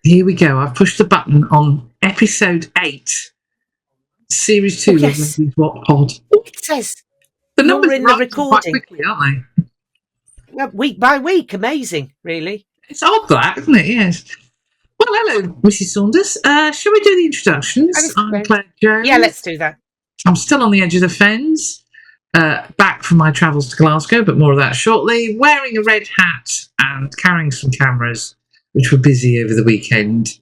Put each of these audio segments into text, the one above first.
Here we go. I've pushed the button on episode 8, series 2 of Ladies Wot Pod. It says The numbers in are the recording quite quickly, aren't they? Week by week, amazing, really. It's odd, that, isn't it? Yes. Well, hello, Mrs. Saunders. Shall we do the introductions? I'm Claire Jones. Yeah, let's do that. I'm still on the edge of the fens, back from my travels to Glasgow, but more of that shortly. Wearing a red hat and carrying some cameras, which were busy over the weekend.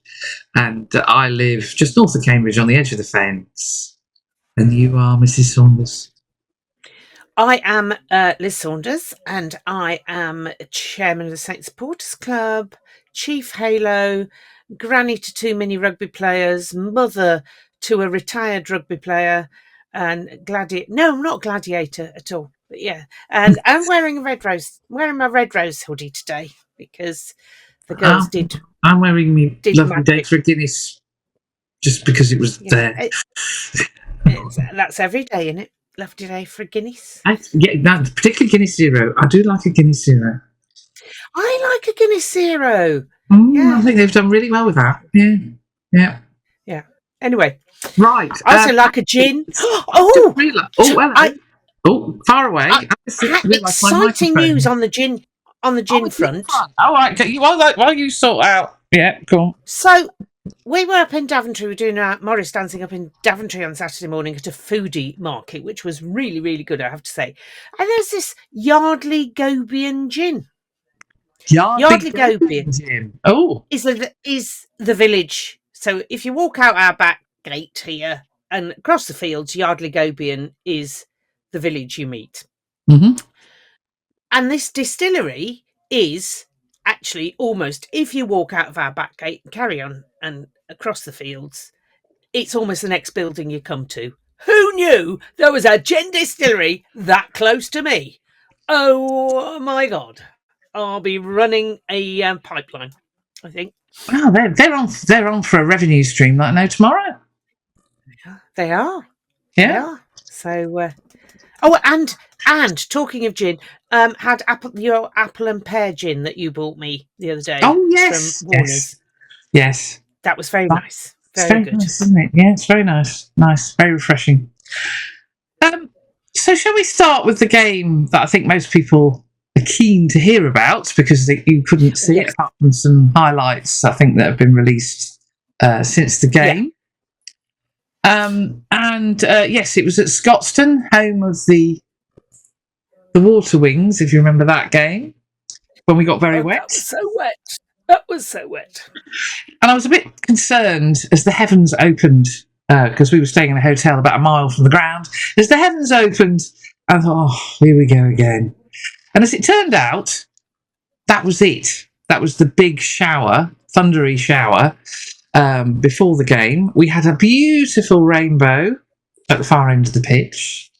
And I live just north of Cambridge on the edge of the fens. And you are Mrs. Saunders. I am Lis Saunders, and I am chairman of the Saint Supporters Club, chief halo, granny to 2 mini rugby players, mother to a retired rugby player, and No, I'm not gladiator at all. But yeah, and I'm wearing my red rose hoodie today because the girls did. I'm wearing me lovely day for Guinness just because it was there. That's every day, isn't it? Lovely day for a Guinness. Particularly Guinness Zero. I do like a Guinness Zero. I like a Guinness Zero. I think they've done really well with that. Yeah. Anyway, right. I also like a gin. Far away. Exciting news on the gin front. All right. While you sort out. Yeah, cool. So we were up in Daventry. We were doing Morris dancing up in Daventry on Saturday morning at a foodie market, which was really, really good, I have to say. And there's this Yardley Gobian gin. Yardley Gobian gin. Oh, is the village. So if you walk out our back gate here and across the fields, Yardley Gobian is the village you meet. Mm-hmm. And this distillery is actually almost, if you walk out of our back gate and carry on and across the fields, it's almost the next building you come to. Who knew there was a gin distillery that close to me? Oh my God. I'll be running a pipeline, I think. Wow, they're on for a revenue stream like no tomorrow. They are. Yeah. They are. So, and talking of gin, had your apple and pear gin that you bought me the other day. Oh yes, from Warner's. Yes. That was very nice. Very good, nice, isn't it? Yeah, it's very nice. Nice, very refreshing. So, shall we start with the game that I think most people are keen to hear about because you couldn't see it, apart from some highlights I think that have been released since the game. Yes, it was at Scotstoun, home of the Water Wings, if you remember that game, when we got very wet. That was so wet. And I was a bit concerned as the heavens opened, because we were staying in a hotel about a mile from the ground. As the heavens opened, I thought, here we go again. And as it turned out, that was it. That was the big shower, thundery shower, before the game. We had a beautiful rainbow at the far end of the pitch.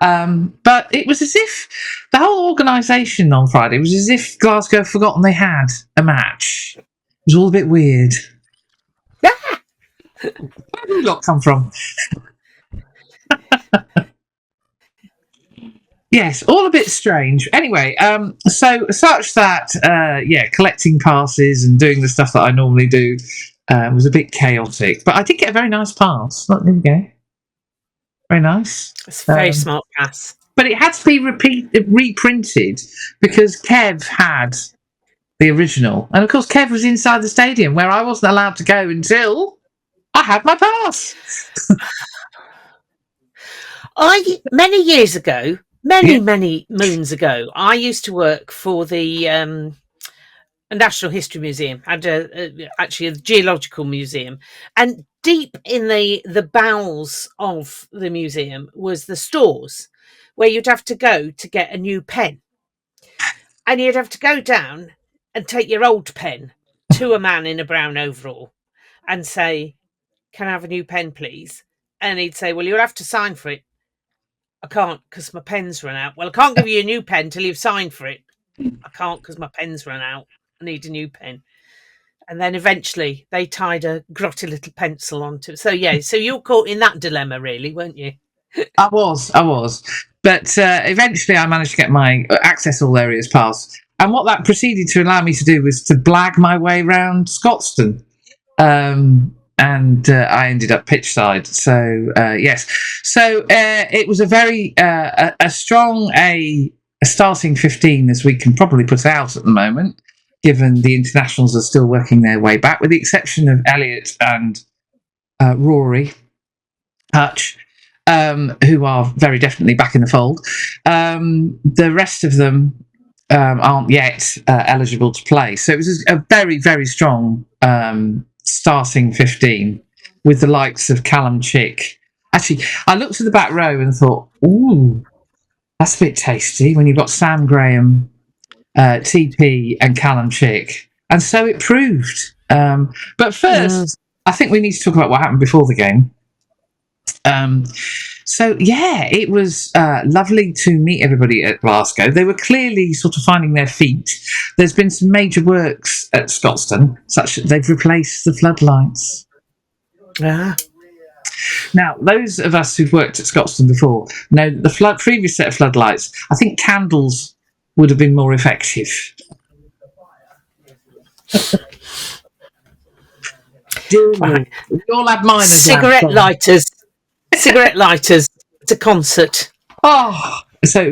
But it was as if the whole organisation on Friday was as if Glasgow had forgotten they had a match. It was all a bit weird. Where did you lot come from? Yes, all a bit strange. Anyway, so such that, collecting passes and doing the stuff that I normally do was a bit chaotic. But I did get a very nice pass. There we go. Very nice. It's a very smart pass. But it had to be reprinted because Kev had the original. And of course, Kev was inside the stadium where I wasn't allowed to go until I had my pass. Many years ago, many moons ago, I used to work for the National History Museum, and actually a geological museum. And deep in the bowels of the museum was the stores where you'd have to go to get a new pen. And you'd have to go down and take your old pen to a man in a brown overall and say, "Can I have a new pen, please?" And he'd say, "Well, you'll have to sign for it." "I can't because my pen's run out." "Well, I can't give you a new pen till you've signed for it." "I can't because my pen's run out. I need a new pen." And then eventually they tied a grotty little pencil onto it. So you're caught in that dilemma, really, weren't you? I was. But eventually I managed to get my Access All Areas pass. And what that proceeded to allow me to do was to blag my way around Scotstoun. And I ended up pitch side. So, yes. So it was a very a strong a starting 15 as we can probably put out at the moment, given the internationals are still working their way back, with the exception of Elliot and Rory Hutch, who are very definitely back in the fold. The rest of them aren't yet eligible to play. So it was a very, very strong starting 15 with the likes of Callum Chick. Actually, I looked at the back row and thought, ooh, that's a bit tasty when you've got Sam Graham, TP and Callum Chick. And so it proved. But first, I think we need to talk about what happened before the game. So, yeah, it was lovely to meet everybody at Glasgow. They were clearly sort of finding their feet. There's been some major works at Scotstoun, such that they've replaced the floodlights. Now, those of us who've worked at Scotstoun before know that the previous set of floodlights, I think candles would have been more effective. Right. We all had miners. Cigarette lighters to concert. Oh, so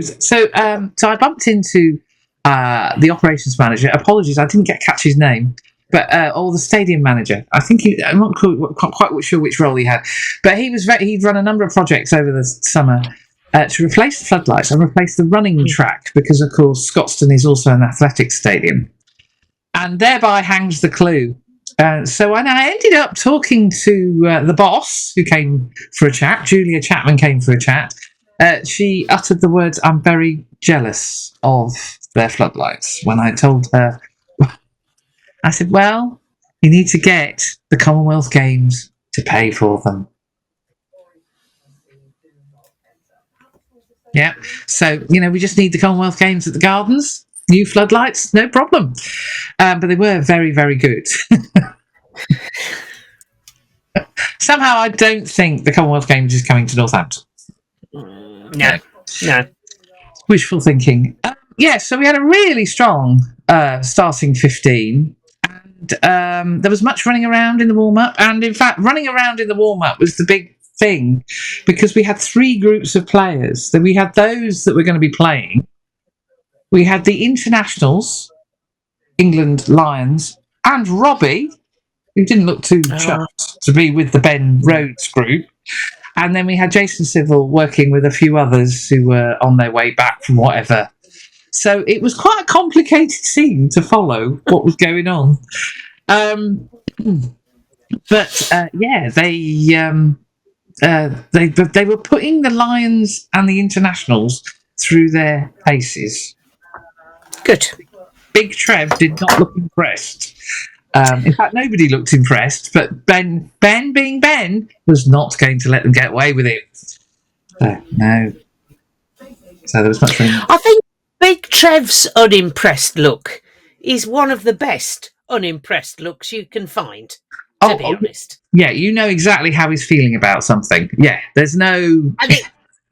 I bumped into the operations manager. Apologies, I didn't catch his name, but or the stadium manager. I think I'm not quite sure which role he had, but he'd run a number of projects over the summer to replace the floodlights and replace the running track, because of course Scotstoun is also an athletics stadium, and thereby hangs the clue. So I ended up talking to the boss, who came for a chat. Julia Chapman came for a chat. She uttered the words, "I'm very jealous of their floodlights." When I told her, I said, well, you need to get the Commonwealth Games to pay for them. Yeah. So, we just need the Commonwealth Games at the Gardens. New floodlights, no problem. But they were very, very good. Somehow I don't think the Commonwealth Games is coming to Northampton. No. Wishful thinking. So we had a really strong starting 15. And there was much running around in the warm-up. And in fact, running around in the warm-up was the big thing, because we had three groups of players. So we had those that were going to be playing. We had the internationals, England Lions, and Robbie, who didn't look too chuffed to be with the Ben Rhodes group. And then we had Jason Civil working with a few others who were on their way back from whatever. So it was quite a complicated scene to follow what was going on. They were putting the Lions and the internationals through their paces. Good. Big Trev did not look impressed. In fact, nobody looked impressed, but Ben being Ben, was not going to let them get away with it. No. So there was much room. I think Big Trev's unimpressed look is one of the best unimpressed looks you can find, to be honest. Yeah, you know exactly how he's feeling about something. Yeah, there's no...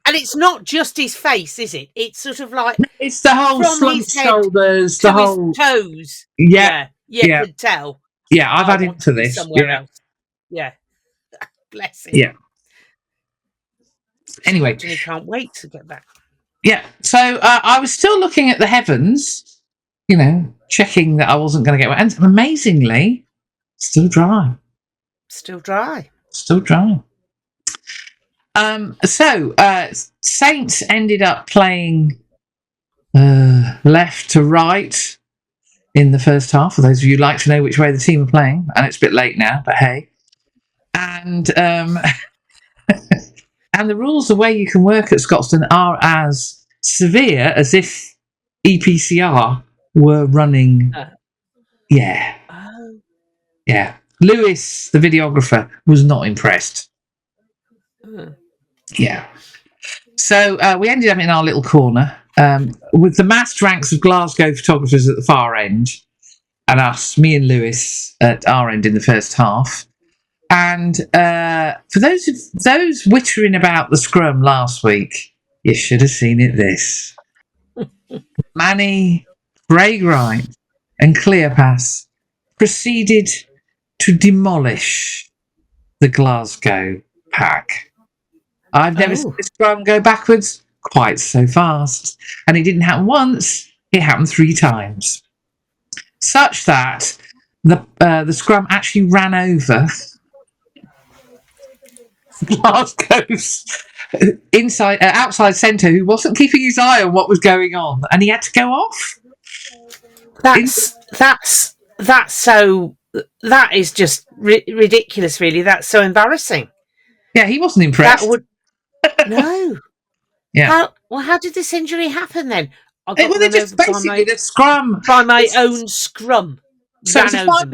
And it's not just his face, is it? It's sort of like... It's the whole slumped shoulders, the whole... his toes. Yeah. You can tell. Yeah, I've had into this. Somewhere else. Yeah. Bless him. Yeah. Anyway. He can't wait to get back. Yeah. So I was still looking at the heavens, checking that I wasn't going to get wet. And amazingly, still dry. Still dry. So Saints ended up playing left to right in the first half, for those of you who like to know which way the team are playing. And it's a bit late now, but hey. And and the rules, the way you can work at Scotstoun, are as severe as if EPCR were running. Yeah. Lewis, the videographer, was not impressed. Yeah. So we ended up in our little corner with the massed ranks of Glasgow photographers at the far end, and me and Lewis at our end in the first half. And for those wittering about the scrum last week, you should have seen it this. Manny Craig Wright and Cleopas proceeded to demolish the Glasgow pack. I've never seen the scrum go backwards quite so fast. And it didn't happen once, it happened 3 times. Such that the scrum actually ran over Glasgow's outside centre, who wasn't keeping his eye on what was going on, and he had to go off. That is just ridiculous, really. That's so embarrassing. Yeah, he wasn't impressed. No. Yeah. How did this injury happen then? They just basically the scrum by my own scrum. So it was a 5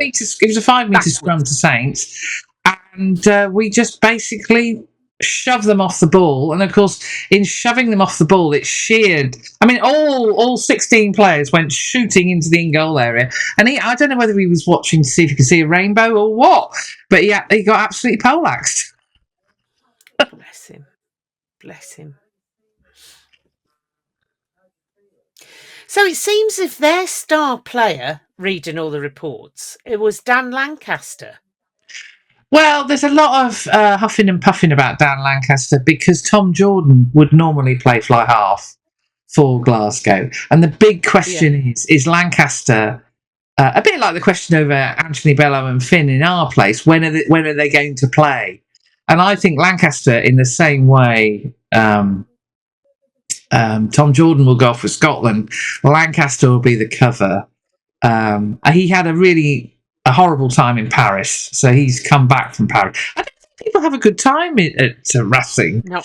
metre scrum to Saints, and we just basically shoved them off the ball. And of course, in shoving them off the ball, it sheared. I mean, all 16 players went shooting into the in-goal area, and I don't know whether he was watching to see if he could see a rainbow or what, but he got absolutely poleaxed. Bless him. So it seems if their star player, reading all the reports, it was Dan Lancaster. Well, there's a lot of huffing and puffing about Dan Lancaster because Tom Jordan would normally play fly half for Glasgow. And the big question is Lancaster, a bit like the question over Anthony Bello and Finn in our place, when are they going to play? And I think Lancaster, in the same way Tom Jordan will go off with Scotland, Lancaster will be the cover. He had a horrible time in Paris, so he's come back from Paris. I don't think people have a good time at Racing. No.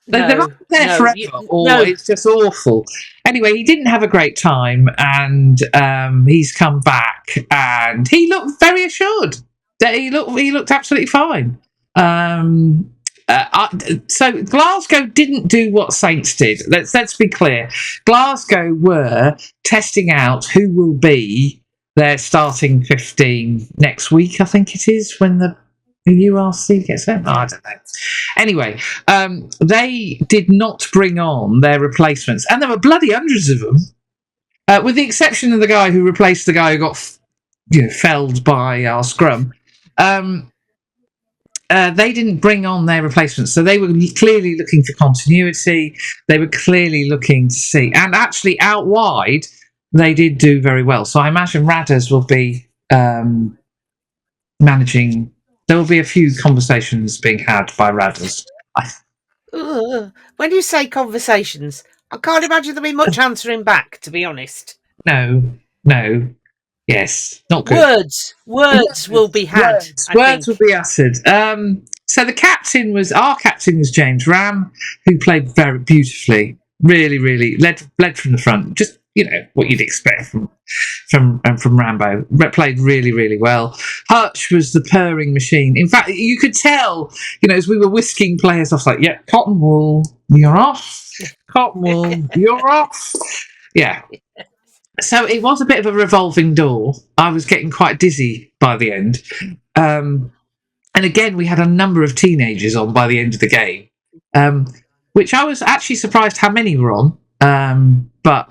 They're not there forever, it's just awful. Anyway, he didn't have a great time, and he's come back, and he looked very assured. He looked absolutely fine. So Glasgow didn't do what Saints did. Let's be clear. Glasgow were testing out who will be their starting 15 next week, I think it is, when the URC gets out. I don't know. Anyway, they did not bring on their replacements, and there were bloody hundreds of them, with the exception of the guy who replaced the guy who got felled by our scrum. They didn't bring on their replacements, so they were clearly looking for continuity. They were clearly looking to see, and actually out wide, they did do very well. So I imagine Radders will be managing. There will be a few conversations being had by Radders. When you say conversations, I can't imagine there'll be much answering back, to be honest. No. Yes, not good. Words will be had. Words will be uttered. So our captain was James Ram, who played very beautifully. Really, really led from the front. Just what you'd expect from Rambo. Played really, really well. Hutch was the purring machine. In fact, you could tell, as we were whisking players off, like, yeah, Cotton Wool, you're off. Cotton Wool, you're off. Yeah. So it was a bit of a revolving door. I was getting quite dizzy by the end. And again, we had a number of teenagers on by the end of the game, which I was actually surprised how many were on. But,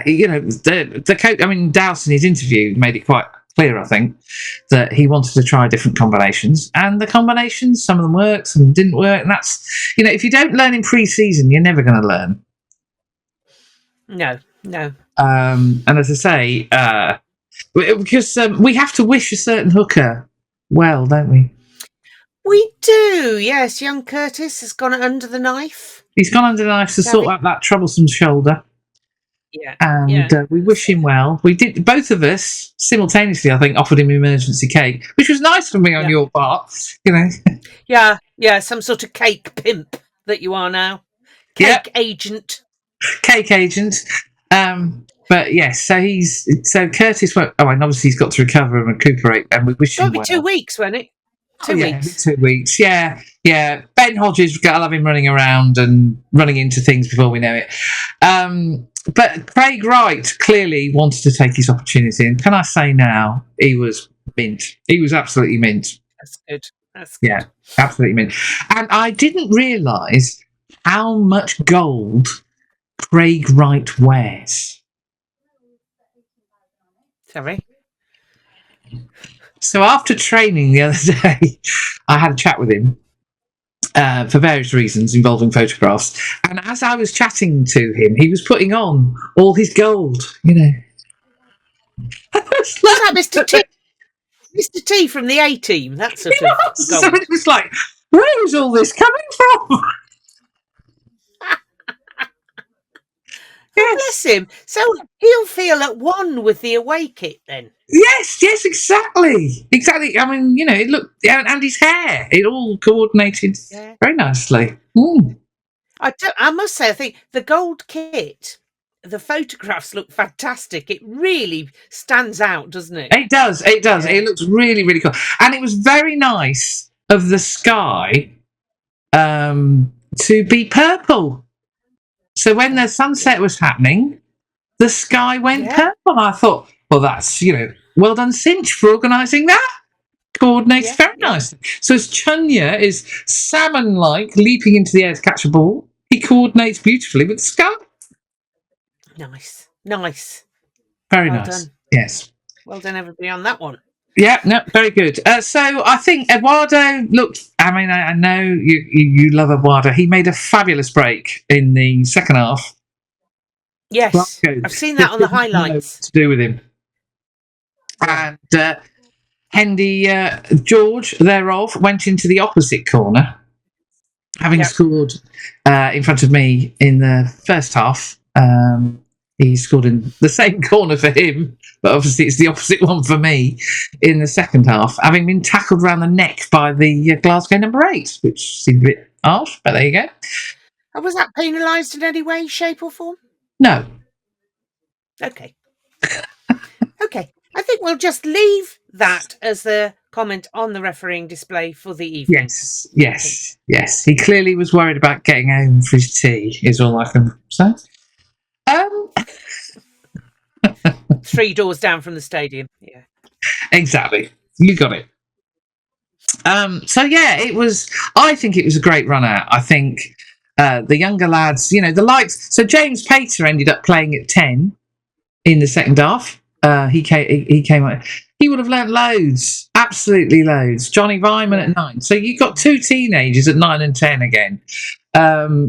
the coach, Dowson, his interview made it quite clear, I think, that he wanted to try different combinations. And the combinations, some of them worked, some didn't work. And that's, if you don't learn in pre-season, you're never going to learn. No. And as I say, because we have to wish a certain hooker well, don't we? We do, yes. Young Curtis has gone under the knife. He's gone under the knife to sort out that troublesome shoulder. Yeah. And we wish him well. We did, both of us, simultaneously, I think, offered him emergency cake, which was nice for me on your part, Yeah, some sort of cake pimp that you are now. Cake agent. Cake agent. But yes, so Curtis went. Oh, and obviously he's got to recover and recuperate, and we wish him well. 2 weeks, won't it? 2 weeks. 2 weeks. Yeah. Ben Hodges, gotta love him running around and running into things before we know it. But Craig Wright clearly wanted to take his opportunity, and can I say now, he was mint. He was absolutely mint. That's good. Yeah, absolutely mint. And I didn't realise how much gold Craig Wright wears. Sorry. So after training the other day, I had a chat with him for various reasons involving photographs. And as I was chatting to him, he was putting on all his gold, you know. Was that Mr. T? Mr. T from the A Team, that sort of gold. So it was like, where is all this coming from? Oh, bless him. So he'll feel at one with the away kit then. Yes, exactly. I mean, you know, it looked, and his hair, it all coordinated very nicely. I must say, I think the gold kit, the photographs look fantastic. It really stands out, doesn't it? It does. Yeah. It looks really, really cool. And it was very nice of the sky to be purple. So when the sunset was happening, the sky went purple. And I thought, well, that's, you know, well done, Cinch, for organising that. Coordinates very nicely. So as Chunya is salmon-like leaping into the air to catch a ball, he coordinates beautifully with the sky. Nice. Very well nice. Done. Yes. Well done, everybody, on that one. Yeah, no, very good. So I think Eduardo looked. I mean, I know you love Eduardo. He made a fabulous break in the second half. Yes, Glasgow. I've seen that on the highlights. To do with him, and Hendy George thereof went into the opposite corner, having scored in front of me in the first half. He scored in the same corner for him, but obviously it's the opposite one for me in the second half, having been tackled around the neck by the Glasgow number 8, which seemed a bit harsh, but there you go. And was that penalised in any way, shape or form? No. Okay. Okay. I think we'll just leave that as the comment on the refereeing display for the evening. Yes. He clearly was worried about getting home for his tea, is all I can say. 3 doors down from the stadium. Yeah, exactly. You got it. So yeah, I think it was a great run out. I think the younger lads, you know, the likes. So James Pater ended up playing at 10 in the second half. He came on. He would have learnt loads, absolutely loads. Johnny Vyman at 9. So you've got 2 teenagers at 9 and 10 again.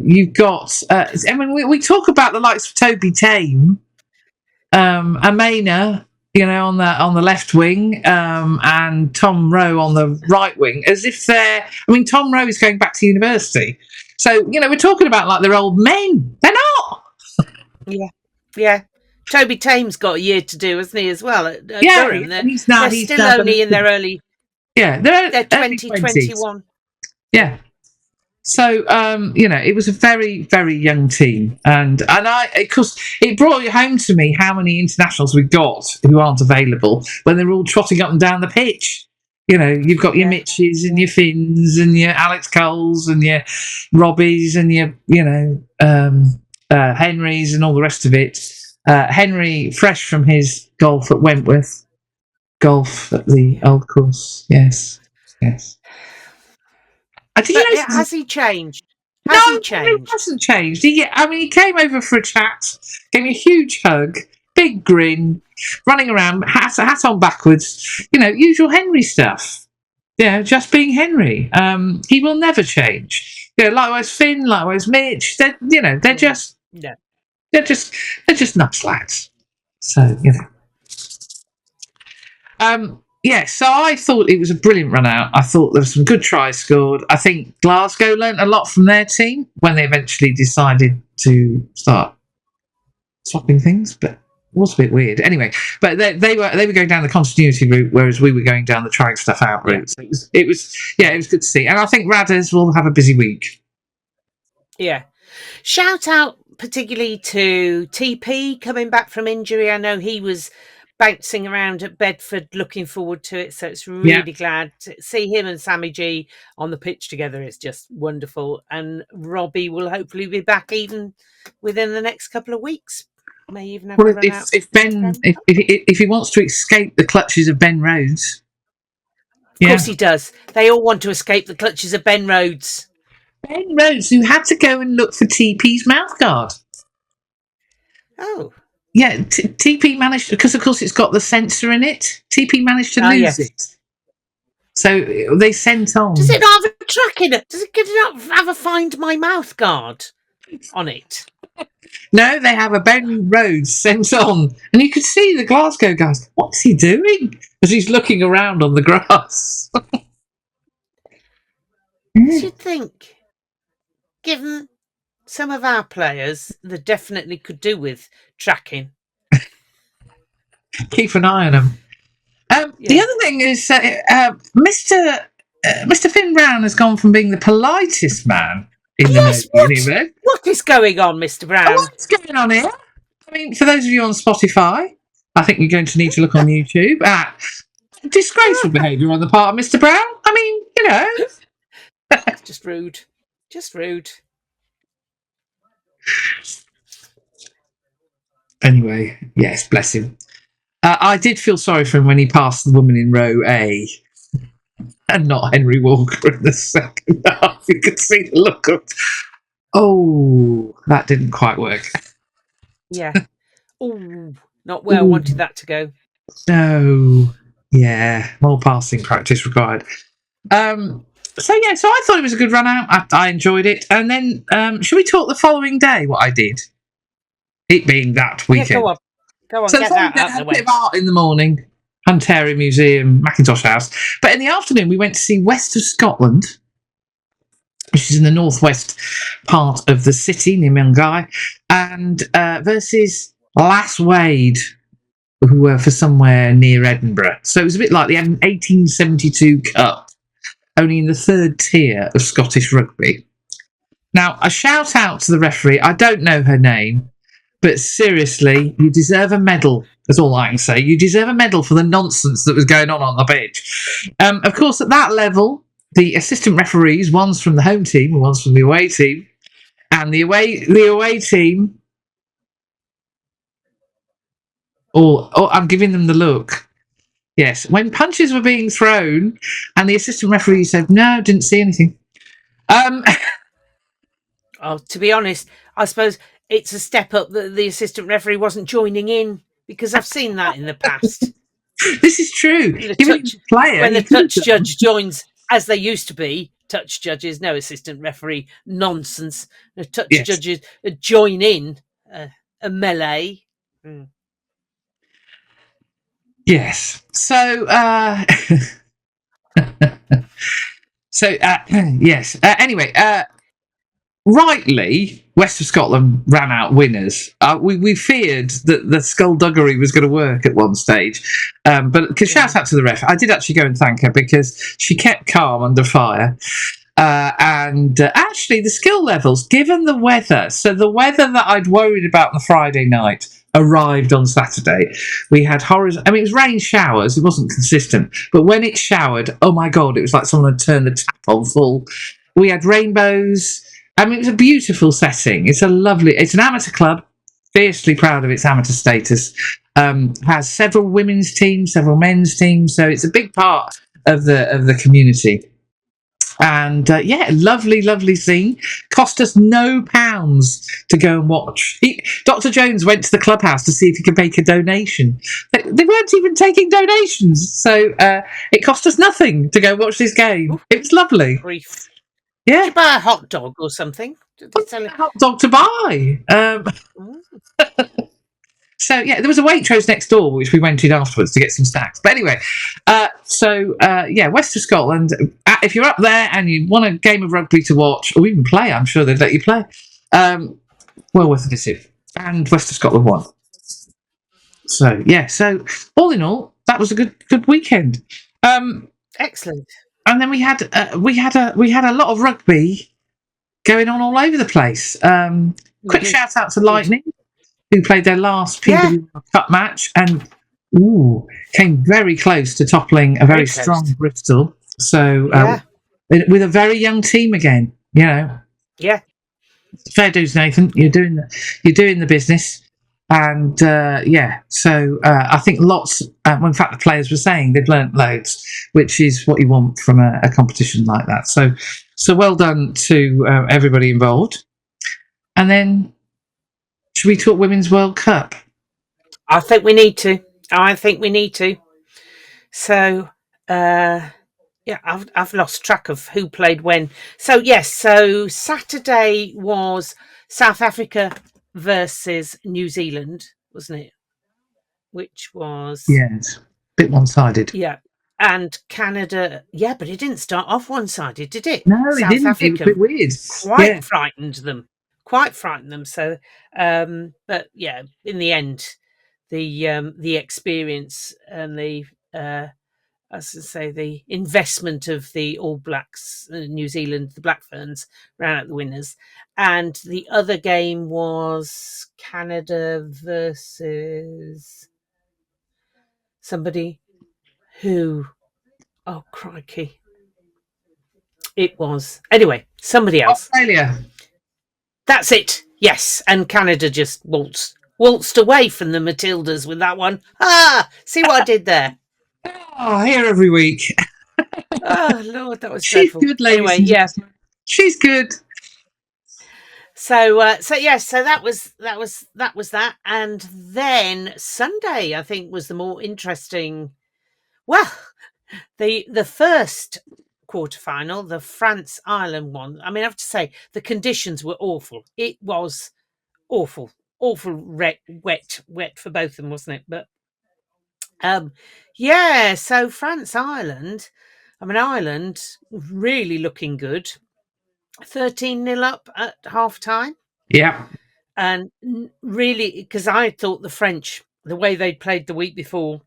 You've got. I mean, we talk about the likes of Toby Tame. Amena, you know, on the left wing, and Tom Rowe on the right wing, as if they're. I mean, Tom Rowe is going back to university, so you know we're talking about like they're old men. They're not. Yeah. Toby Tame's got a year to do, hasn't he, as well? At Durham. They're still only in their early. Yeah, they're 2021. Yeah. So, you know, it was a very, very young team. And because it brought it home to me how many internationals we've got who aren't available when they're all trotting up and down the pitch. You know, you've got your Mitches and your Finns and your Alex Coles and your Robbies and your, you know, Henrys and all the rest of it. Henry, fresh from his golf at Wentworth. Golf at the old course. Yes. Has he changed? He hasn't changed. He came over for a chat, gave me a huge hug, big grin, running around, hat on backwards, you know, usual Henry stuff. Yeah, just being Henry. He will never change. You know, likewise Finn, likewise Mitch. They're just nuts lads. So, you know. So I thought it was a brilliant run out. I thought there were some good tries scored. I think Glasgow learnt a lot from their team when they eventually decided to start swapping things, but it was a bit weird. Anyway, but they were going down the continuity route, whereas we were going down the trying stuff out route. So it was good to see. And I think Radders will have a busy week. Yeah. Shout out particularly to TP coming back from injury. I know he was bouncing around at Bedford, looking forward to it. So it's really glad to see him and Sammy G on the pitch together. It's just wonderful. And Robbie will hopefully be back even within the next couple of weeks. May even have if he wants to escape the clutches of Ben Rhodes. Of course he does. They all want to escape the clutches of Ben Rhodes. Ben Rhodes, who had to go and look for TP's mouthguard. Oh. TP managed, because of course it's got the sensor in it. TP managed to lose it, so they sent on. Does it not have a tracking? Does it not have a Find My Mouth guard on it? No, they have a Benny Rhodes sent on, and you could see the Glasgow guys. What's he doing? As he's looking around on the grass. You'd think, given some of our players, they definitely could do with tracking. Keep an eye on them. The other thing is, Mr. Finn Brown has gone from being the politest man in the what is going on, Mr. Brown? What's going on here? I mean, for those of you on Spotify, I think you're going to need to look on YouTube at disgraceful behaviour on the part of Mr. Brown. I mean, you know. Just rude. Just rude. Anyway, yes, bless him. I did feel sorry for him when he passed the woman in row A and not Henry Walker in the second half. You could see the look of, oh, that didn't quite work. Yeah. Oh, not where I wanted that to go. No. Yeah, more passing practice required. So I thought it was a good run out. I enjoyed it. And then, should we talk the following day what I did? It being that weekend. Yeah, go on, so get that out of the way. A bit of art in the morning, Hunterian Museum, Mackintosh House. But in the afternoon, we went to see West of Scotland, which is in the northwest part of the city, near Milngavie, and versus Lasswade, who were for somewhere near Edinburgh. So it was a bit like the 1872 Cup, only in the third tier of Scottish rugby. Now, a shout out to the referee. I don't know her name, but seriously, you deserve a medal. That's all I can say. You deserve a medal for the nonsense that was going on the pitch. Of course, at that level, the assistant referees, one's from the home team and one's from the away team. And the away team... Oh, I'm giving them the look. Yes, when punches were being thrown and the assistant referee said, no, didn't see anything. Oh, to be honest, I suppose it's a step up that the assistant referee wasn't joining in, because I've seen that in the past. This is true. When the touch judge joins, as they used to be, touch judges, no assistant referee nonsense. The touch judges join in a melee. Mm. Yes. So, yes. Anyway, rightly, West of Scotland ran out winners. We feared that the skullduggery was going to work at one stage. But shout out to the ref. I did actually go and thank her because she kept calm under fire. And actually, the skill levels, given the weather, so the weather that I'd worried about on the Friday night arrived on Saturday. We had horrors. I mean, it was rain showers. It wasn't consistent. But when it showered, oh my God, it was like someone had turned the tap on full. We had rainbows. I mean, it was a beautiful setting. It's an amateur club, fiercely proud of its amateur status. Has several women's teams, several men's teams. So it's a big part of the community. And lovely, lovely scene. Cost us no pounds to go and watch. Dr. Jones went to the clubhouse to see if he could make a donation. They weren't even taking donations, so it cost us nothing to go watch this game. It was lovely. Grief. Yeah. Did you buy a hot dog or something? A hot dog to buy. So, there was a Waitrose next door, which we went in afterwards to get some snacks. But anyway, West of Scotland, if you're up there and you want a game of rugby to watch, or even play, I'm sure they'd let you play, well worth a visit. And West of Scotland won. So, so all in all, that was a good weekend. Excellent. And then we had a lot of rugby going on all over the place. Quick shout out to Lightning, who played their last PW Cup match and came very close to toppling a very strong Bristol. So with a very young team again, you know. Yeah. Fair dues, Nathan. You're doing the business. And so I think lots. In fact, the players were saying they'd learnt loads, which is what you want from a competition like that. So well done to everybody involved. And then, should we talk Women's World Cup? I think we need to. I think we need to. So, yeah, I've lost track of who played when. So yes, so Saturday was South Africa versus New Zealand, wasn't it? Which was Yes, bit one-sided. yeah, and Canada. Yeah, but it didn't start off one-sided, did it? No, it South didn't. It was a Africa bit weird. quite Yeah, frightened them. Quite frightened them. So, but yeah, in the end, the experience and the as I say, the investment of the All Blacks, New Zealand, the Black Ferns, ran out the winners. And the other game was Canada versus somebody who, oh, crikey. It was, anyway, somebody else. Australia. That's it. Yes. And Canada just waltzed away from the Matildas with that one. Ah, see what I did there? Oh, here every week. Oh, Lord, that was She's dreadful. good, ladies Anyway, and yeah. gentlemen. She's good. So yes, so that was that, and then Sunday I think was the more interesting. Well, the first quarterfinal, the France Ireland one. I mean, I have to say the conditions were awful. It was awful, wet for both of them, wasn't it? But yeah. So France Ireland. I mean, Ireland really looking good. 13-0 up at half time. Yeah. And really, because I thought the French, the way they played the week before,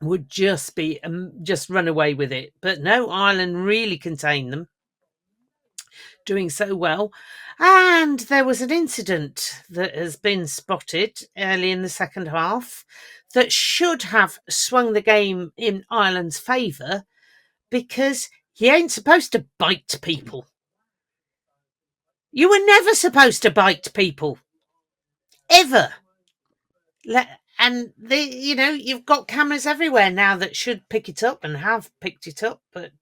would just be just run away with it. But no, Ireland really contained them, doing so well. And there was an incident that has been spotted early in the second half that should have swung the game in Ireland's favour, because you ain't supposed to bite people. You were never supposed to bite people. Ever. And you've got cameras everywhere now that should pick it up and have picked it up. But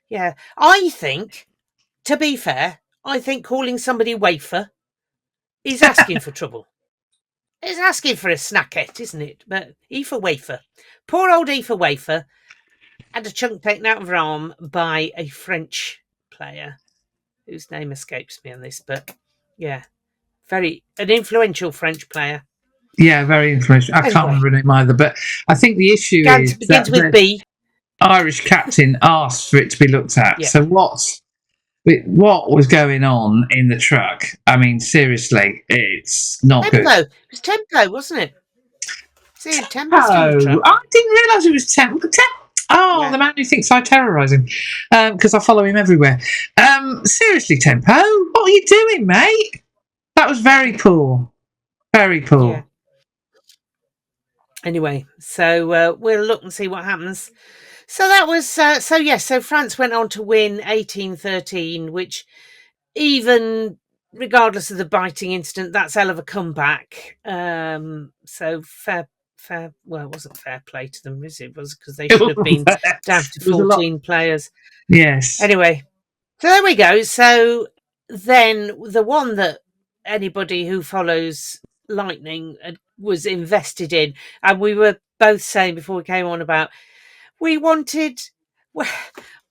yeah, I think, to be fair, I think calling somebody wafer is asking for trouble. It's asking for a snackette, isn't it? But Aoife Wafer, poor old Aoife Wafer, had a chunk taken out of her arm by a French player whose name escapes me on this. But yeah, an influential French player. Yeah, very influential. I can't remember her name either, but I think the issue is begins that with B. Irish captain asked for it to be looked at. Yeah. So what was going on in the truck? I mean, seriously, it's not Tempo. good. It was Tempo, wasn't it? See, Tempo. I didn't realise it was Tempo. Oh, yeah. The man who thinks I terrorise him, because I follow him everywhere. Seriously, Tempo, what are you doing, mate? That was very poor. Very poor. Yeah. Anyway, so we'll look and see what happens. So that was so France went on to win 18-13, which, even regardless of the biting incident, that's hell of a comeback. So fair. Well, it wasn't fair play to them, is it? It was, because they should have been down to 14 players. Yes. Anyway, so there we go. So then the one that anybody who follows Lightning was invested in, and we were both saying before we came on about, we wanted,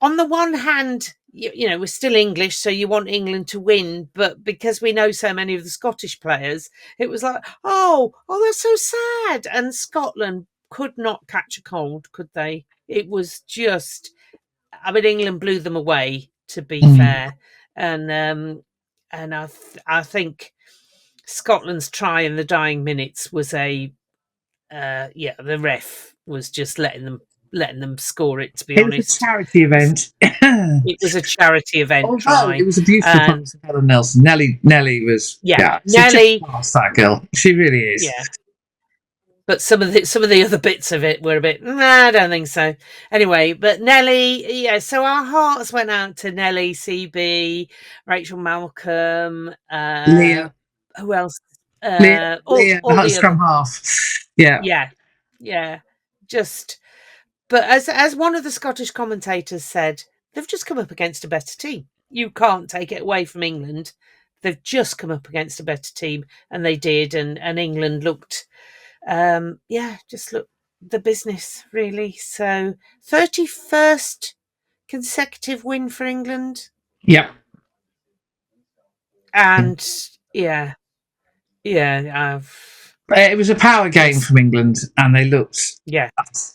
on the one hand, we're still English, so you want England to win, but because we know so many of the Scottish players, it was like, oh, that's so sad. And Scotland could not catch a cold, could they? It was just, I mean, England blew them away, to be fair, and I think Scotland's try in the dying minutes was the ref was just letting them score it, to be honest. It was a charity event. It was a charity event. Although it was a beautiful performance of Helen Nelson. Nelly was Nelly. That girl, she really is. Yeah. But some of the other bits of it were a bit, I don't think so. Anyway, but Nelly, yeah. So our hearts went out to Nelly, CB, Rachel Malcolm, Leah. Who else? Leah, all the scrum half. Yeah. Just, but as one of the Scottish commentators said, they've just come up against a better team. You can't take it away from England. They've just come up against a better team, and they did, and England looked just look the business really. So 31st consecutive win for England, Yep. and yeah, It was a power game from England, and they looked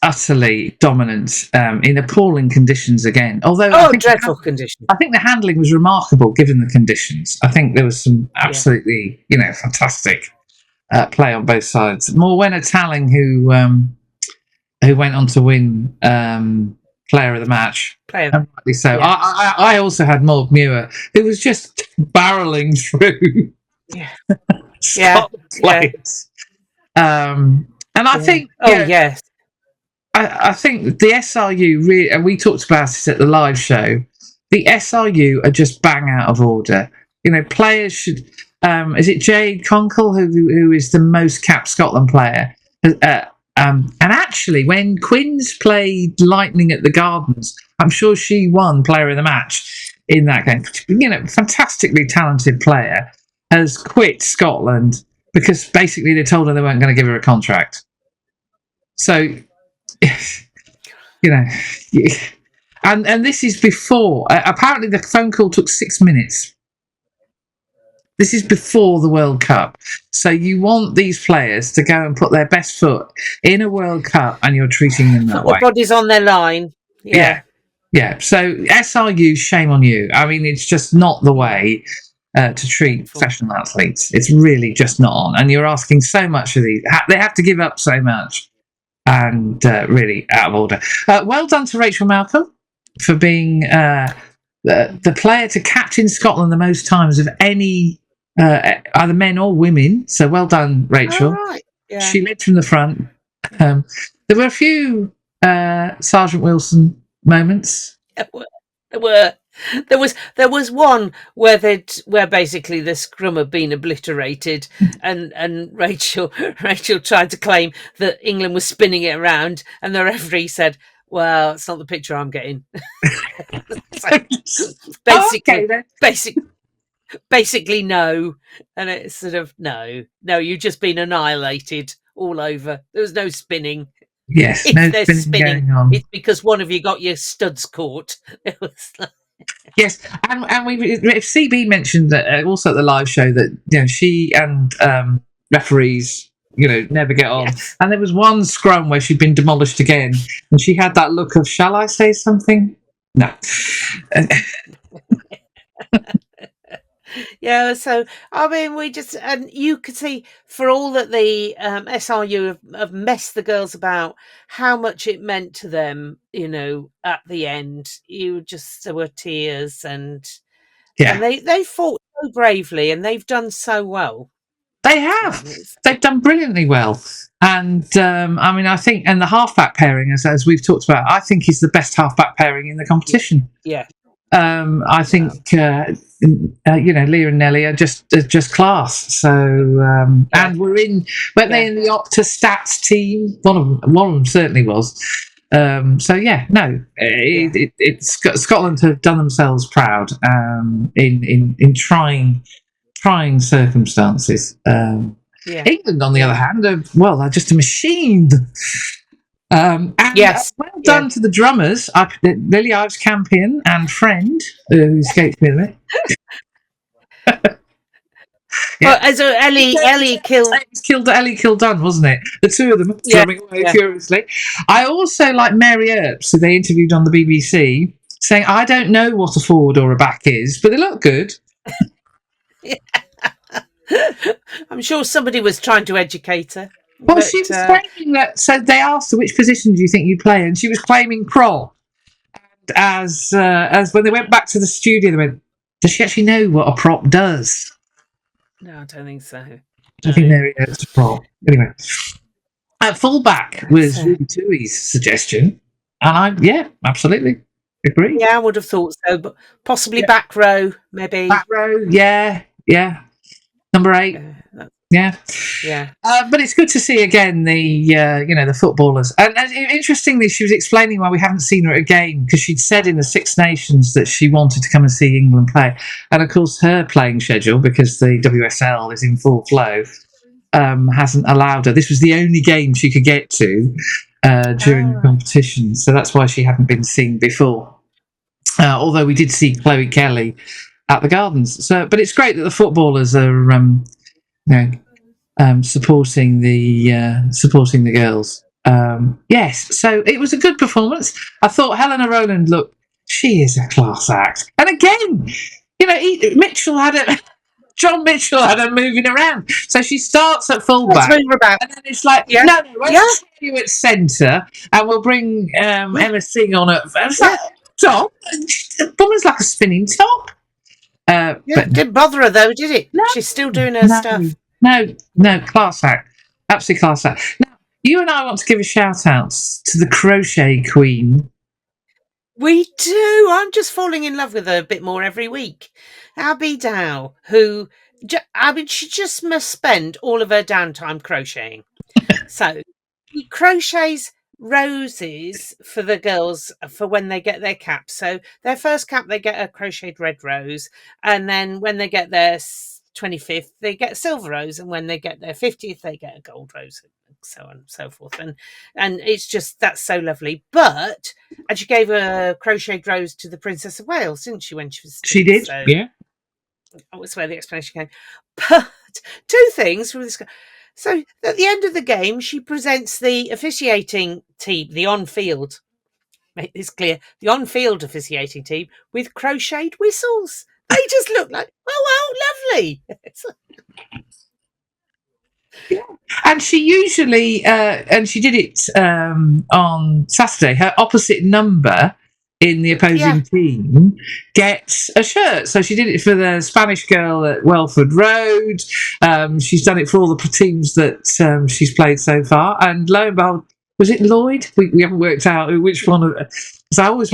utterly dominant in appalling conditions again. Although dreadful conditions. I think the handling was remarkable given the conditions. I think there was some absolutely, fantastic play on both sides. Morwenna Talling, who went on to win player of the match, and rightly so. Yeah. I also had Morg Muir, who was just barreling through. Scotland players. And I think, yes, I think the SRU really, and we talked about it at the live show. The SRU are just bang out of order. Players should. Is it Jade Conkle who is the most capped Scotland player? And actually, when Quinns played Lightning at the Gardens, I'm sure she won player of the match in that game. Fantastically talented player has quit Scotland because basically they told her they weren't going to give her a contract. So, and this is before. Apparently, the phone call took 6 minutes. This is before the World Cup. So you want these players to go and put their best foot in a World Cup, and you're treating them that way. Their bodies on their line. Yeah. So SRU, shame on you. I mean, it's just not the way to treat professional athletes. It's really just not on. And you're asking so much of these. They have to give up so much, and really out of order. Well done to Rachel Malcolm for being the player to captain Scotland the most times of any either men or women. So well done, Rachel. Right. Yeah. She led from the front. There were a few Sergeant Wilson moments. There was one where basically the scrum had been obliterated, and Rachel tried to claim that England was spinning it around, and the referee said, "Well, it's not the picture I'm getting." Basically, no, and it's sort of no, you've just been annihilated all over. There was no spinning. Yes, if no there's spinning going on. It's because one of you got your studs caught. It was like... Yes, and CB mentioned that also at the live show that she and referees never get on. Yes. And there was one scrum where she'd been demolished again, and she had that look of, shall I say something? No. Yeah, so I mean, and you could see for all that the SRU have messed the girls about, how much it meant to them. At the end, there were tears, and they fought so bravely, and they've done so well. They have. They've done brilliantly well. And I mean, I think, and the halfback pairing, as we've talked about, I think is the best halfback pairing in the competition. Yeah. I think Leah and Nelly are just class. So and weren't they in the Opta Stats team? One of them certainly was. Scotland have done themselves proud in trying circumstances. England, on the other hand, they're just a machine. Well done to the drummers, Lily Ives Campion and friend, who escaped me a bit. Well, as Ellie killed Ellie Kildunn, wasn't it? The two of them drumming away furiously. I also like Mary Earps, who they interviewed on the BBC, saying, "I don't know what a forward or a back is, but they look good." I'm sure somebody was trying to educate her. Well, she was claiming that. So they asked her, which position do you think you'd play, and she was claiming prop. And as when they went back to the studio, they went, "Does she actually know what a prop does?" No, I don't think so. I think there is a prop. Anyway, at fullback was Ruby Tui's suggestion, and I absolutely agree. Yeah, I would have thought so, but possibly back row, maybe. Back row, yeah. Number 8. Yeah. But it's good to see again the footballers. And interestingly, she was explaining why we haven't seen her at a game, because she'd said in the Six Nations that she wanted to come and see England play. And of course, her playing schedule, because the WSL is in full flow, hasn't allowed her. This was the only game she could get to during the competition, so that's why she hadn't been seen before. Although we did see Chloe Kelly at the Gardens. So, but it's great that the footballers are, supporting the girls. Yes, so it was a good performance. I thought Helena Rowland she is a class act, and again, John Mitchell had her moving around. So she starts at fullback, and then it's like, no, we'll put you at centre, and we'll bring Emma Singh on at. It's like, John, the woman's like a spinning top. But didn't bother her though, did it? No, she's still doing her stuff. No, class act, absolutely class act. Now, you and I want to give a shout out to the crochet queen. We do. I'm just falling in love with her a bit more every week. Abby Dow, who, she just must spend all of her downtime crocheting. So she crochets roses for the girls for when they get their caps. So their first cap, they get a crocheted red rose. And then when they get their 25th, they get a silver rose. And when they get their 50th, they get a gold rose. So on and so forth, and it's just, that's so lovely. And she gave a crocheted rose to the Princess of Wales, didn't she? When she was she did, so yeah. That's where the explanation came. But two things from this. So at the end of the game, she presents the officiating team, the on-field. Make this clear: the on-field officiating team with crocheted whistles. They just look like, lovely. Yeah. And she usually, and she did it on Saturday, her opposite number in the opposing team gets a shirt. So she did it for the Spanish girl at Welford Road. She's done it for all the teams that she's played so far. And lo and behold, was it Lloyd? We haven't worked out which one. Because I was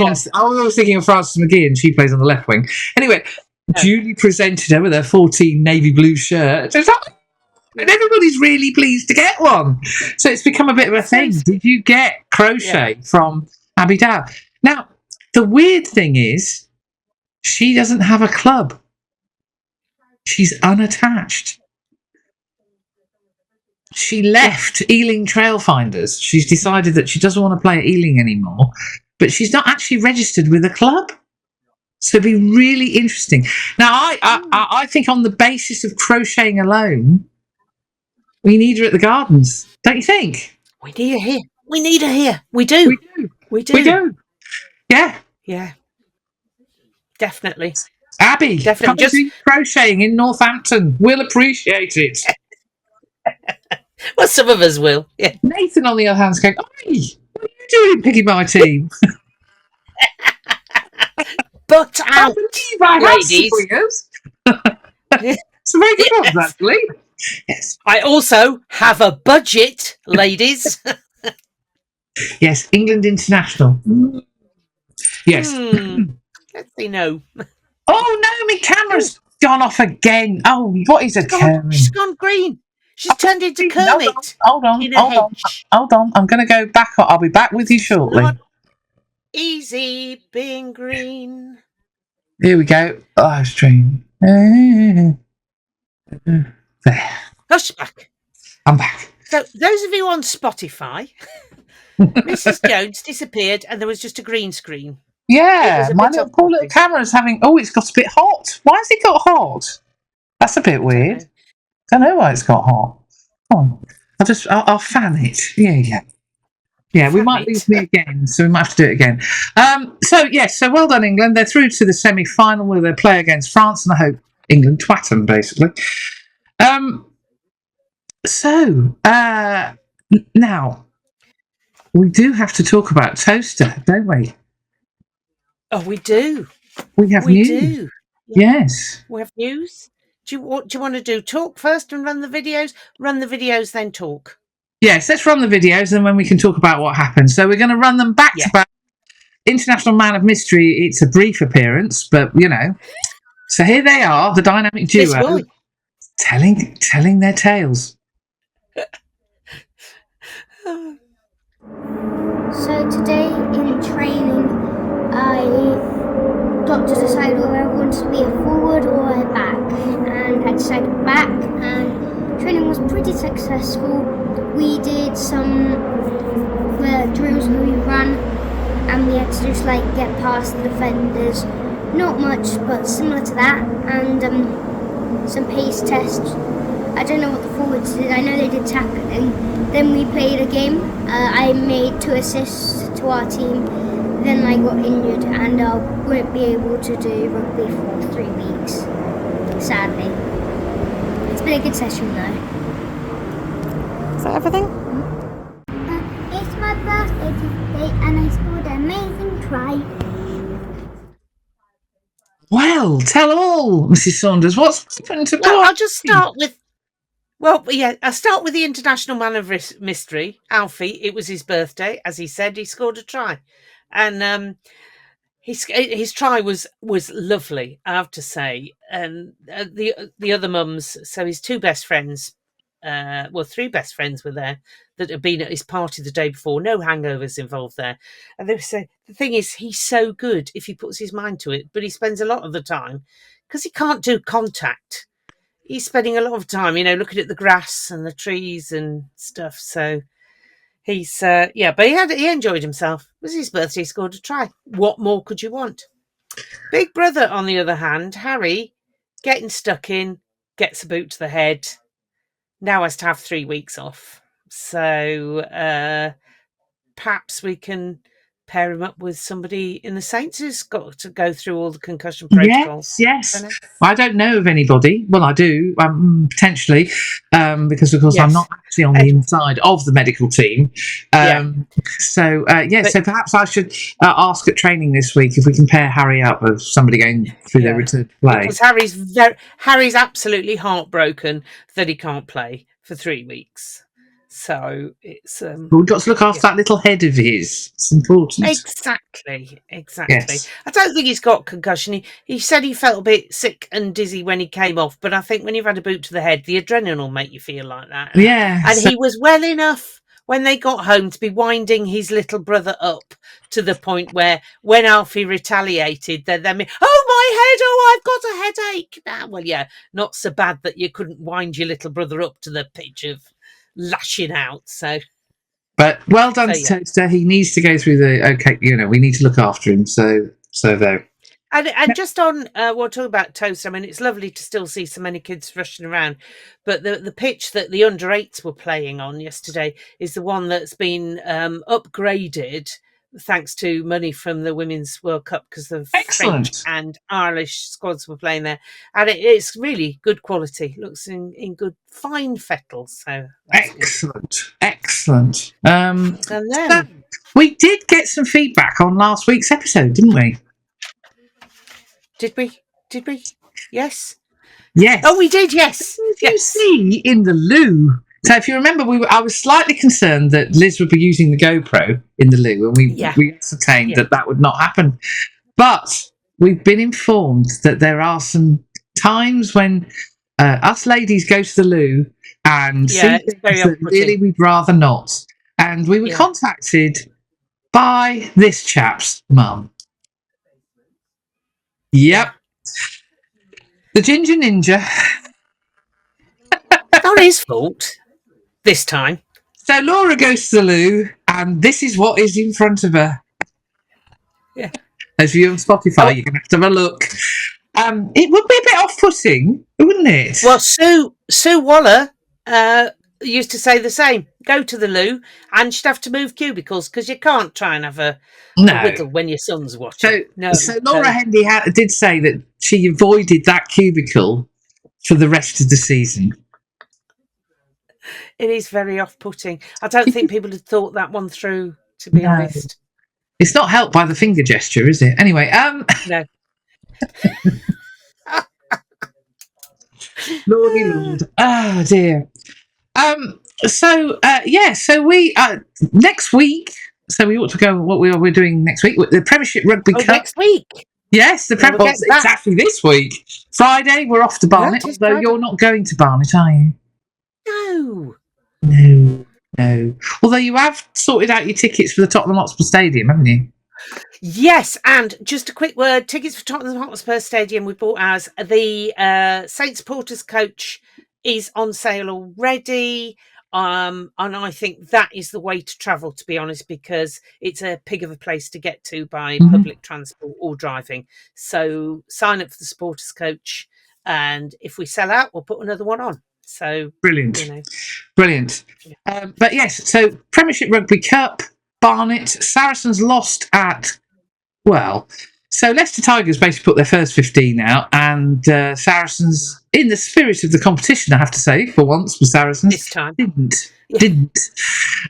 thinking of Frances McGee, and she plays on the left wing. Anyway, Julie presented her with her 14 navy blue shirt. So it's like, and everybody's really pleased to get one. So it's become a bit of a thing. Did you get crochet from Abby Dow? Now, the weird thing is, she doesn't have a club. She's unattached. She left Ealing Trailfinders. She's decided that she doesn't want to play at Ealing anymore, but she's not actually registered with a club. So it'd be really interesting. Now, I think on the basis of crocheting alone, we need her at the Gardens, don't you think? We need her here. We do. Yeah. Definitely. Abby, come do crocheting in Northampton. We'll appreciate it. Well, some of us will. Yeah. Nathan, on the other hand, is going, "Oi, what are you doing picking my team?" But out, ladies. It's a very good one, actually. Yes. I also have a budget, ladies. Yes, England International. Yes. Let's see, no. Oh, no, my camera's gone off again. Oh, what is it? She's gone green. She's turned into Kermit. Hold on. I'm going to go back. I'll be back with you shortly. Not easy being green. Here we go. Live stream. There. Oh, she's back. I'm back. So, those of you on Spotify, Mrs. Jones disappeared and there was just a green screen. Yeah, my poor little camera's having... Oh, it's got a bit hot. Why has it got hot? That's a bit weird. Don't know why it's got hot. Oh, I'll fan it. Yeah, we might lose me again, so we might have to do it again. So well done, England. They're through to the semi-final where they play against France, and I hope England twat them, basically. Now, we do have to talk about Towcester, don't we? Oh, we do. We have news. Do. Yes. We have news. Do you want to do talk first and run the videos? Run the videos, then talk. Yes, let's run the videos, and then we can talk about what happened. So we're going to run them back to back. International Man of Mystery, it's a brief appearance, but, So here they are, the dynamic duo, telling their tales. So today in training, I got to decide whether I wanted to be a forward or a back, and I decided back, and training was pretty successful. We did some drills where we ran, and we had to just like get past the defenders. Not much, but similar to that, and some pace tests. I don't know what the forwards did. I know they did tackling. Then we played a game. I made 2 assists to our team. Then I got injured and I won't be able to do rugby for 3 weeks, sadly. It's been a good session though. Is that everything? It's my birthday today and I scored an amazing try. Well, tell all, Mrs. Saunders. What's happened to Well, I'll just start with. Well, yeah, I'll start with the international man of mystery, Alfie. It was his birthday, as he said. He scored a try, and his try was lovely, I have to say. And the other mums, so his 2 best friends, 3 best friends were there that had been at his party the day before. No hangovers involved there. And they say the thing is, he's so good if he puts his mind to it, but he spends a lot of the time because he can't do contact. He's spending a lot of time, looking at the grass and the trees and stuff. So he's, but he enjoyed himself. It was his birthday, he scored a try. What more could you want? Big brother, on the other hand, Harry, getting stuck in, gets a boot to the head, now has to have 3 weeks off. So perhaps we can pair him up with somebody in the Saints who's got to go through all the concussion protocols. Yes. I don't know of anybody. Well, I do, potentially, because, of course, I'm not actually on the inside of the medical team. So perhaps I should ask at training this week if we can pair Harry up with somebody going through their return to play. Because Harry's absolutely heartbroken that he can't play for 3 weeks. So it's we've got to look after that little head of his. It's important. Exactly. Yes. I don't think he's got concussion. He said he felt a bit sick and dizzy when he came off, but I think when you've had a boot to the head, the adrenaline will make you feel like that. Yeah. And he was well enough when they got home to be winding his little brother up to the point where when Alfie retaliated, they're then, oh, my head, I've got a headache. Well, yeah, not so bad that you couldn't wind your little brother up to the pitch of lashing out. So, but well done to Towcester. He needs to go through we need to look after him. So there. And just on we'll talk about Towcester. I mean, it's lovely to still see so many kids rushing around, but the pitch that the under 8s were playing on yesterday is the one that's been upgraded thanks to money from the Women's World Cup, because the French and Irish squads were playing there, and it's really good quality. Looks in good fine fettle. So excellent. And then we did get some feedback on last week's episode, didn't we? Did we? Yes. Oh, we did. Yes. You see in the loo. So if you remember, I was slightly concerned that Liz would be using the GoPro in the loo, and we ascertained that would not happen. But we've been informed that there are some times when us ladies go to the loo and see things that really we'd rather not. And we were contacted by this chap's mum. Yep. The Ginger Ninja. Not his fault this time. So Laura goes to the loo, and this is what is in front of her. Yeah. As you're on Spotify, you're going to have to have a look. It would be a bit off-putting, wouldn't it? Well, Sue Waller used to say the same. Go to the loo, and she'd have to move cubicles because you can't try and have a wiggle when your son's watching. So Laura Hendy did say that she avoided that cubicle for the rest of the season. It is very off-putting. I don't think people had thought that one through, to be honest. It's not helped by the finger gesture, is it? Anyway, no. Lordy Lord. Oh, dear. So we next week. So we ought to go. What we're doing next week? The Premiership Rugby Cup next week. Yes, the Premiership. It's actually this week. Friday, we're off to Barnet. Although you're not going to Barnet, are you? No. Although you have sorted out your tickets for the Tottenham Hotspur Stadium, haven't you? Yes, and just a quick word: tickets for Tottenham Hotspur Stadium. We bought ours. The Saints Porters coach is on sale already. And I think that is the way to travel, to be honest, because it's a pig of a place to get to by public transport or driving. So sign up for the supporters coach, and if we sell out, we'll put another one on. So Brilliant. you know. Brilliant. But yes, so Premiership Rugby Cup, Barnet, Saracens lost at, well, so Leicester Tigers basically put their first 15 out, and Saracens, in the spirit of the competition, I have to say, for once, with Saracens, This time. didn't.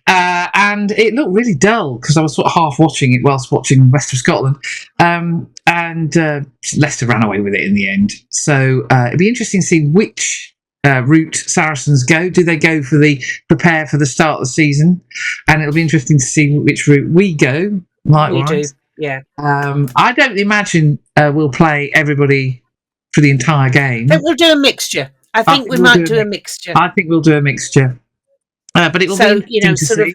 And it looked really dull because I was sort of half watching it whilst watching West of Scotland. And Leicester ran away with it in the end. So it'd be interesting to see which route Saracens go. Do they go for the prepare for the start of the season? And it'll be interesting to see which route we go. Likewise. We do, yeah. I don't imagine we'll play everybody for the entire game. I think we'll do a mixture. I think we might do a mixture. I think we'll do a mixture. But it will be interesting to see.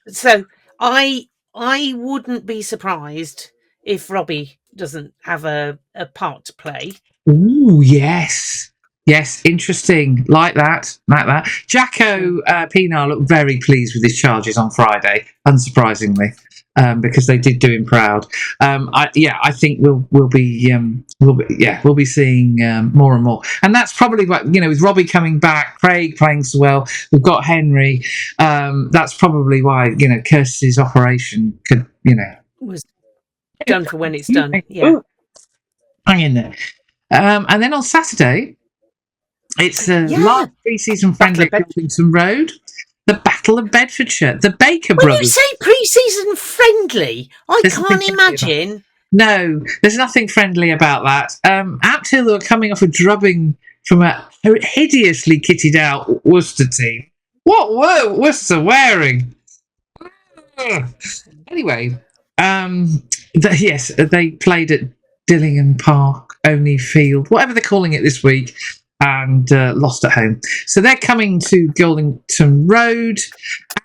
So I wouldn't be surprised if Robbie doesn't have a part to play. Ooh, yes. Yes, interesting. Like that. Jacko Pinar looked very pleased with his charges on Friday, unsurprisingly, because they did do him proud. I think we'll be seeing more and more, and that's probably what, with Robbie coming back, Craig playing so well, we've got Henry. That's probably why Kirsty's operation could was done for when it's done. Yeah, Ooh, hang in there. And then on Saturday, it's the last pre-season friendly at Gilpington Road, the Battle of Bedfordshire, the Baker when brothers. You say pre-season friendly, I can't imagine. No, there's nothing friendly about that. Aptill are coming off a drubbing from a hideously kitted out Worcester team. What were Worcester wearing? Anyway, they played at Dillingham Park, Only Field, whatever they're calling it this week, and lost at home. So they're coming to Goldington Road,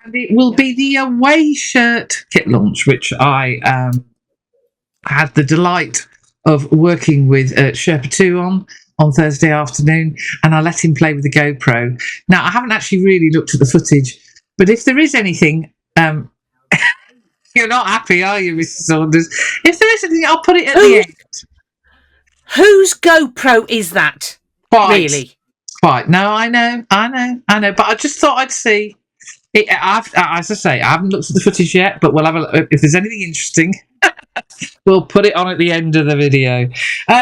and it will be the away shirt kit launch, which I had the delight of working with Sherpa 2 on Thursday afternoon, and I let him play with the GoPro. Now, I haven't actually really looked at the footage, but if there is anything... You're not happy, are you, Mrs. Saunders? If there is anything, I'll put it at the end. Whose GoPro is that? Really? Quite. No, I know. But I just thought I'd see. As I say, I haven't looked at the footage yet, but we'll have a look. If there's anything interesting, we'll put it on at the end of the video.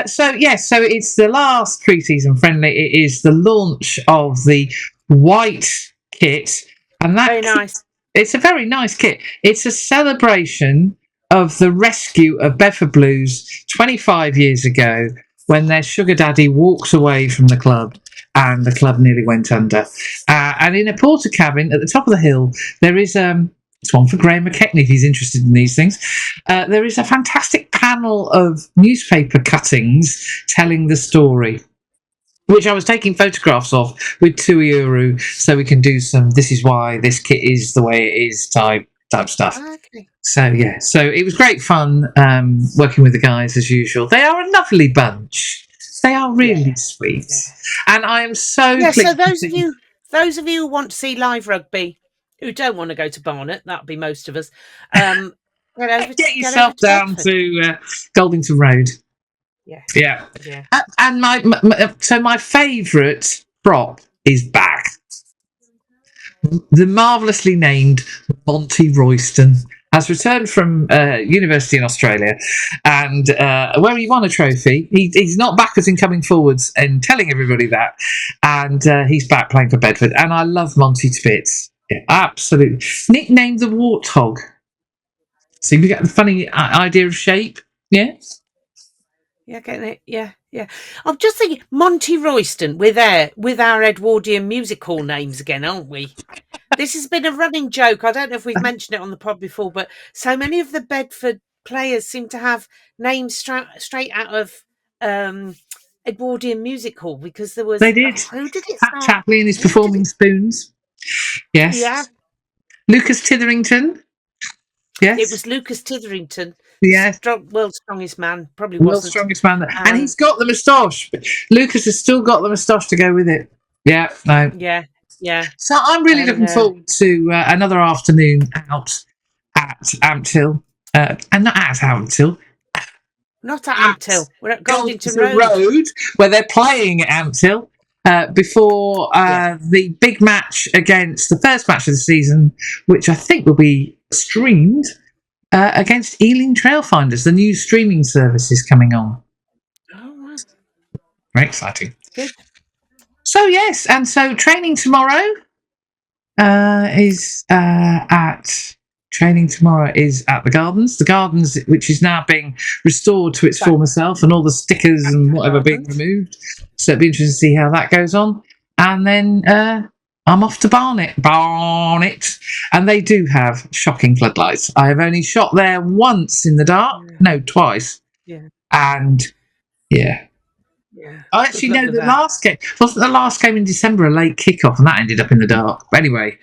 So it's the last pre-season friendly. It is the launch of the white kit, and that very nice. It's a very nice kit. It's a celebration of the rescue of Bedford Blues 25 years ago, when their sugar daddy walked away from the club and the club nearly went under. And in a porter cabin at the top of the hill, there is it's one for Graham McKechnie if he's interested in these things. There is a fantastic panel of newspaper cuttings telling the story, which I was taking photographs of with €2 so we can do some "this is why this kit is the way it is" type stuff. Okay. So it was great fun working with the guys as usual. They are a lovely bunch. They are really sweet, and I am so pleased. So those of you who want to see live rugby, who don't want to go to Barnet, that'll be most of us. Get yourself down to Goldington Road. Yeah. And my favourite prop is back. The marvellously named Monty Royston has returned from university in Australia, and where he won a trophy. He's not backwards in coming forwards and telling everybody that, and he's back playing for Bedford, and I love Monty to bits. Yeah, absolutely. Nicknamed the Warthog. So you get the funny idea of shape, yes? Yeah, getting it. Yeah. I'm just thinking, Monty Royston with our Edwardian music hall names again, aren't we? This has been a running joke. I don't know if we've mentioned it on the pod before, but so many of the Bedford players seem to have names straight out of Edwardian music hall, because there was. They did. Who did it? Pat Tapley and his performing spoons. Yes. Yeah. Lucas Titherington. Yes. It was Lucas Titherington. Yes. World's strongest man. Probably world's strongest man. And he's got the moustache. Lucas has still got the moustache to go with it. Yeah, no. Yeah. So I'm really looking forward to another afternoon out at Ampthill. And not at Ampthill. Not at Ampthill. We're at Goldington Road, where they're playing at Ampthill before the big match against the first match of the season, which I think will be streamed against Ealing Trailfinders. The new streaming service is coming on. Oh, wow. Very exciting. Good. So, yes, and so training tomorrow is at the Gardens. The Gardens, which is now being restored to its former self, and all the stickers and whatever being removed. So it'll be interesting to see how that goes on. And then I'm off to Barnet, and they do have shocking floodlights. I have only shot there once in the dark. No, twice. Yeah. And yeah. I actually know the last game. Wasn't the last game in December a late kickoff, and that ended up in the dark? But anyway.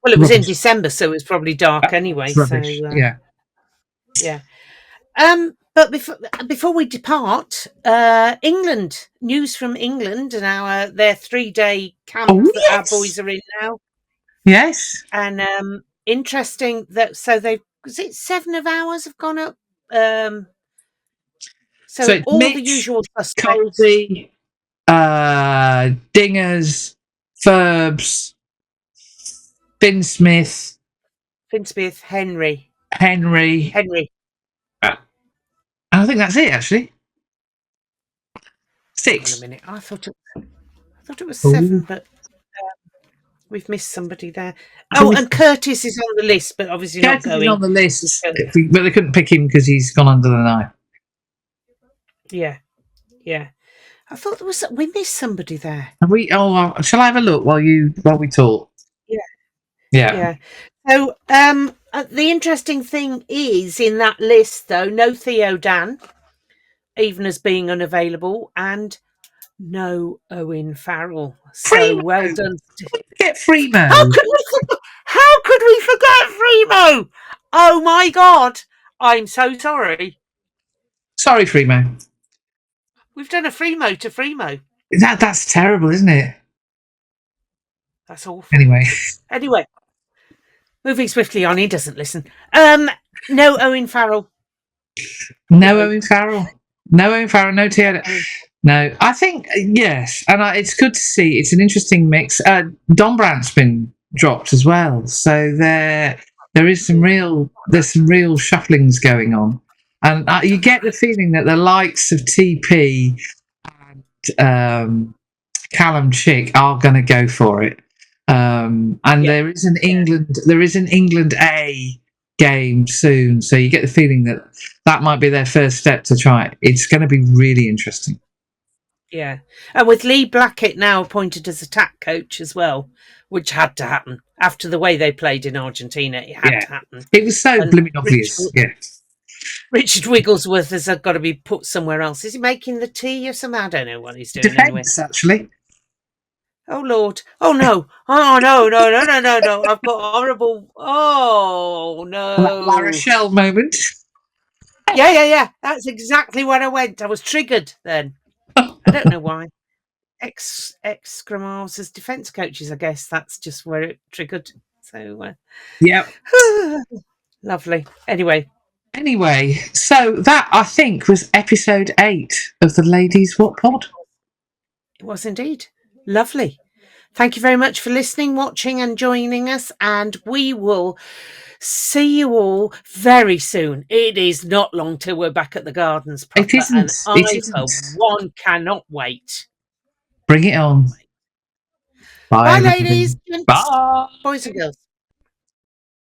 Well, it was in December, so it was probably dark anyway. Rubbish. So, yeah. But before we depart, England, news from England and their 3-day camp that our boys are in now. Yes. And interesting that was it 7 of ours have gone up. So all Mitch, the usual suspects. Colsey, Dingers, Ferbs, Finsmith, Henry. I think that's it, actually. 6. Hold on a minute. I thought it was 7, but we've missed somebody there. Oh, and Curtis is on the list, but obviously Curtis not going. is on the list, but they couldn't pick him because he's gone under the knife. Yeah. I thought we missed somebody there. Have we? Oh, shall I have a look while we talk? Yeah. So, the interesting thing is in that list, though, no Theo Dan, even as being unavailable, and no Owen Farrell. So well done. Get Freemo. How could we forget Freemo? Oh my God! I'm so sorry. Sorry, Freemo. We've done a Freemo to Freemo. That's terrible, isn't it? That's awful. Anyway. Moving swiftly on, he doesn't listen. No Owen Farrell. No Owen Farrell. No Theo. No, I think, yes. And it's good to see. It's an interesting mix. Don Brandt's been dropped as well. So there's some real shufflings going on. And you get the feeling that the likes of TP and Callum Chick are going to go for it. There is an England A game soon, so you get the feeling that might be their first step to try it. It's going to be really interesting. Yeah, and with Lee Blackett now appointed as attack coach as well, which had to happen after the way they played in Argentina. It had to happen. It was so blooming obvious. Richard Wigglesworth has got to be put somewhere else. Is he making the tea or something? I don't know what he's doing. Defence, actually. Oh Lord! Oh no! Oh no! I've got horrible. Oh no! La Rochelle moment. Yeah. That's exactly where I went. I was triggered then. I don't know why. Ex-Gramals as defence coaches, I guess that's just where it triggered. So, lovely. Anyway, so that I think was episode 8 of the Ladies Wot Pod. It was indeed. Lovely. Thank you very much for listening, watching and joining us, and we will see you all very soon. It is not long till we're back at the Gardens proper, it isn't. For one cannot wait. Bring it on. Bye ladies. Bye. Boys and girls.